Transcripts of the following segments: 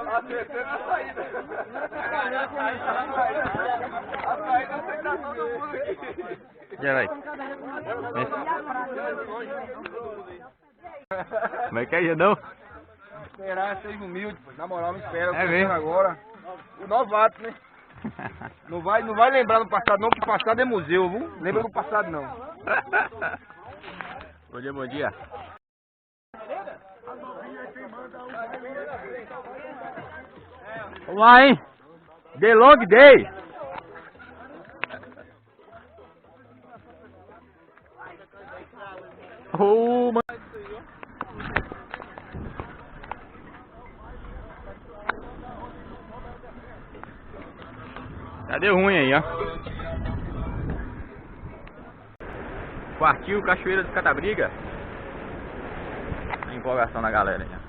Acertando a saída. A saída você tá todo mundo aqui. Já vai. Como é que é, Jandão? Esperar, seja humilde, pô. Na moral, não espera. É mesmo? Agora. O novato, né? Não vai lembrar do passado não, que o passado é museu, viu? Lembra do passado não. Bom dia, bom dia. Vamos lá, hein? The Long Day. Oh, mano. Já deu ruim aí, ó. Partiu Cachoeira de Catabriga. A empolgação da galera aí, ó.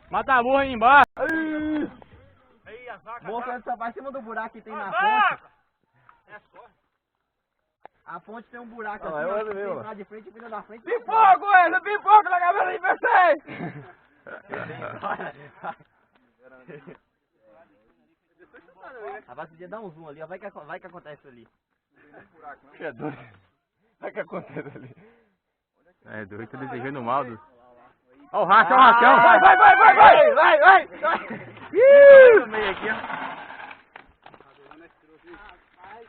Mata a burra aí embaixo. Aí, a vaca. Moça, só vai em cima do buraco que tem na ponte. A ponte tem um buraco assim, ó, que tem lá de frente e vira da frente. Pipoco, essa pipoca na cabeça de vocês! Rapaz, podia dar um zoom ali, ó, vai que acontece ali. É doido. Olha o que acontece ali. É doido, tá desejando mal do... Ó o racha, ó o rachão. Vai! No meio aqui,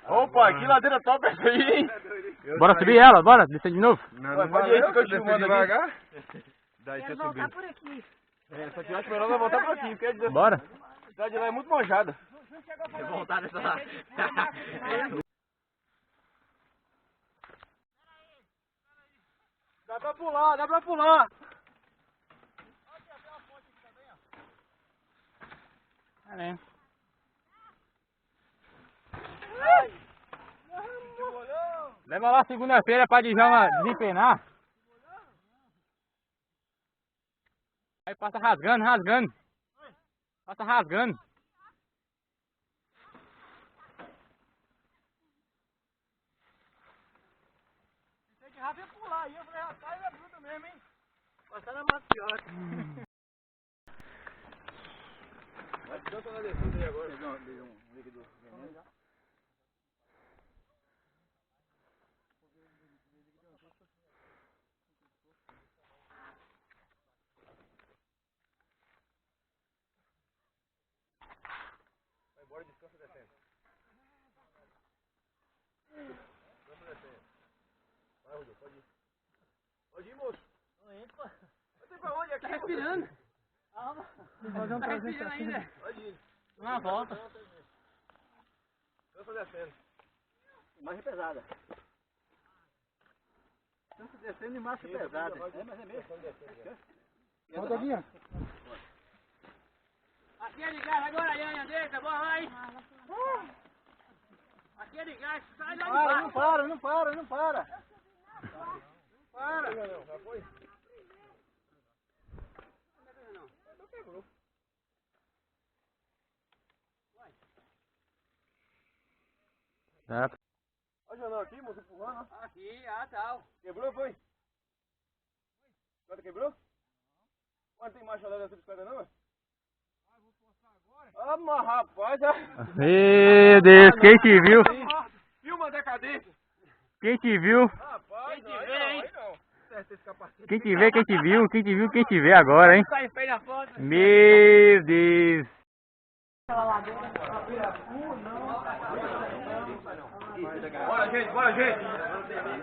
ó. Opa, que ladeira top essa aí, hein? Bora subir ela, bora, descer de novo. Não pode ir, fica filmando devagar. Daí Quero voltar por aqui. É, só tiver esperando, vai voltar por aqui, porque Bora. a cidade lá é muito manjada. Vou voltar nessa lá. Dá pra pular. É. Leva lá segunda-feira pra Djalma desempenar. Aí passa rasgando. Passa rasgando. Tem que rápido pular aí, eu falei, rapaz, é bruto mesmo, hein? Passando a maciota. Vai tanto na descida aí agora. Deu um líquido veneno já. Vai embora, descansa descendo. Descansa descendo. Vai, Rodrigo, pode ir. Pode ir, moço. Tô indo, pô. Vai ter pra onde aqui? Tá respirando. Calma. Tá respirando ainda. Pode ir. Uma volta. Descansa descendo. Marcha pesada. Descansa descendo e marcha pesada. É, mas é mesmo. Volta aqui, ó. Aqui é de gás, agora aí, Andressa, bora lá, hein? Aqui é de gás, sai lá de baixo. Não para. Não para. Não, já foi? Não quebrou. Tá. Olha o jornal aqui, moço, empurrando. Aqui, tá. Quebrou, foi? Agora quebrou? Mas tem marcha dessa bicicleta não? Ah, mas rapaz, Meu Deus, quem te viu? Filma a decadência. Quem te viu? Rapaz, quem te vê, hein? Quem te vê, quem te viu, quem te viu, quem te vê agora, hein? Sai feio na foto. Meu Deus. Bora, gente.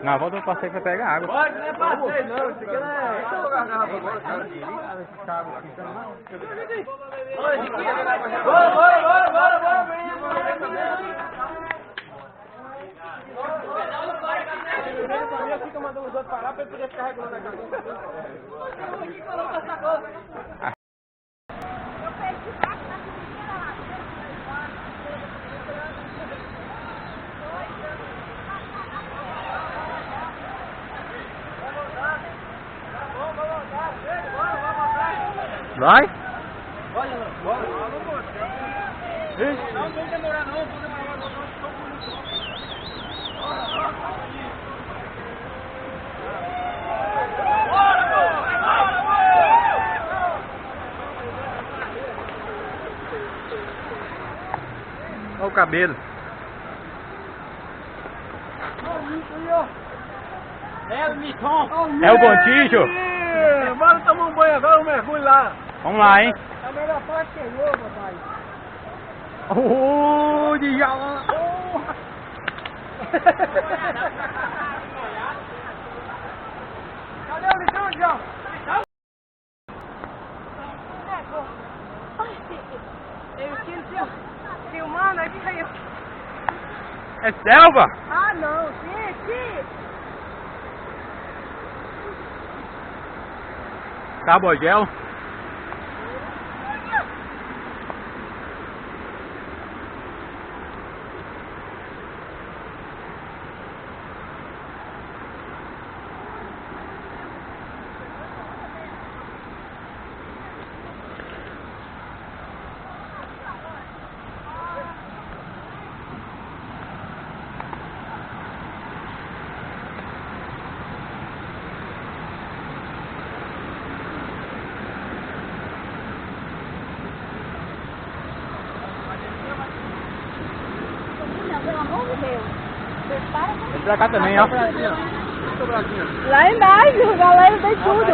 Na volta eu passei pra pegar água. Bora, não é passeio não. Isso aqui não é... Deixa eu jogar a garrafa agora, cara. Bora. Fica mandando os outros parar pra ele poder ficar regulando a garrafa. Vai? Bora. Não vamos demorar não, Olha o cabelo. É o Miton. É o Gontijo? Bora tomar um banho agora, um mergulho lá. Vamos lá, hein? A melhor parte chegou, papai. De já. Cadê o litrão, João? Eu tinha filmando aqui, aí. É selva? Ah, não, gente. Cabogel. Pelo amor de Deus. Vem pra cá também, ó. Lá embaixo, a galera tem tudo.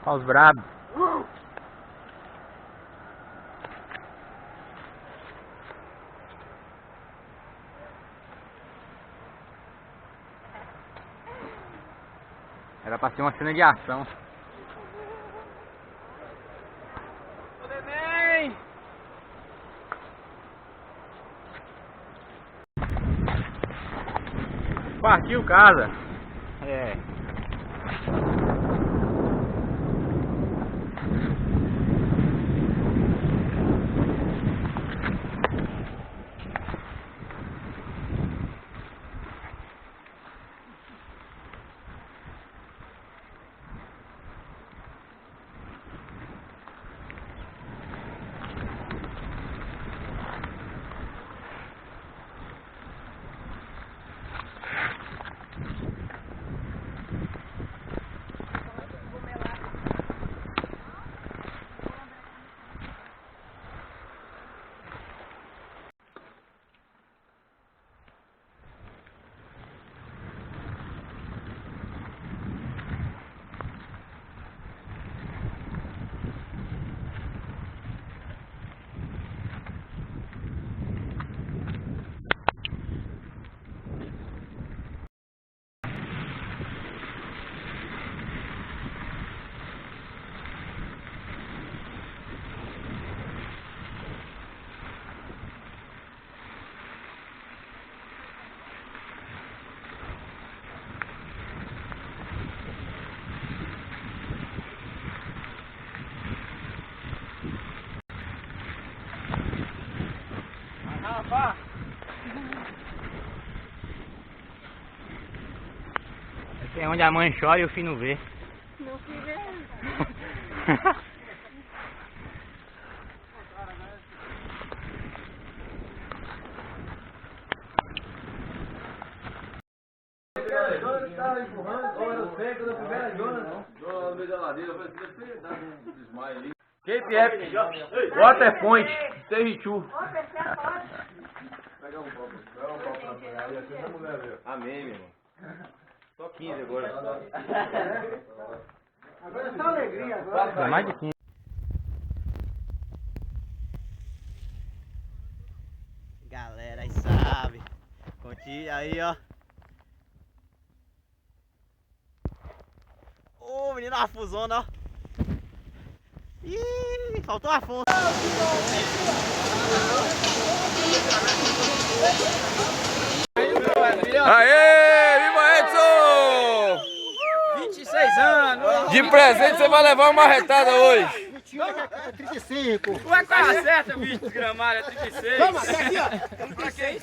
Olha os brabos. Era pra ser uma cena de ação. Ô, neném. Partiu casa. É. Esse é onde a mãe chora e o filho não vê. Meu filho é... Cape Epic, Water Point, Terrichu. Amém, meu irmão. Só 15 agora. Agora é só alegria agora. É mais de 15. Galera aí sabe. Conte aí, ó. Ô, menino, uma fusona, ó. Ih, faltou a fonte. Aê, viva Edson! 26 anos. De presente você vai levar uma marretada hoje. Mentira, é 35. Ué, qual é a certa, bicho desgramado? É 36. Vamos, até aqui, ó. Pra quem?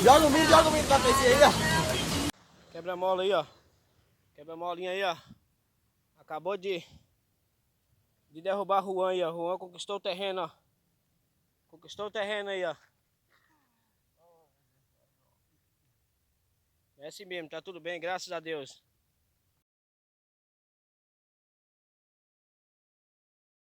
Joga o milho pra PC aí, ó. Quebra-mola aí, ó. Quebra-molinha aí, ó. Acabou de derrubar Juan aí, ó. Juan conquistou o terreno, ó. Conquistou o terreno aí, ó. É assim mesmo, tá tudo bem, graças a Deus.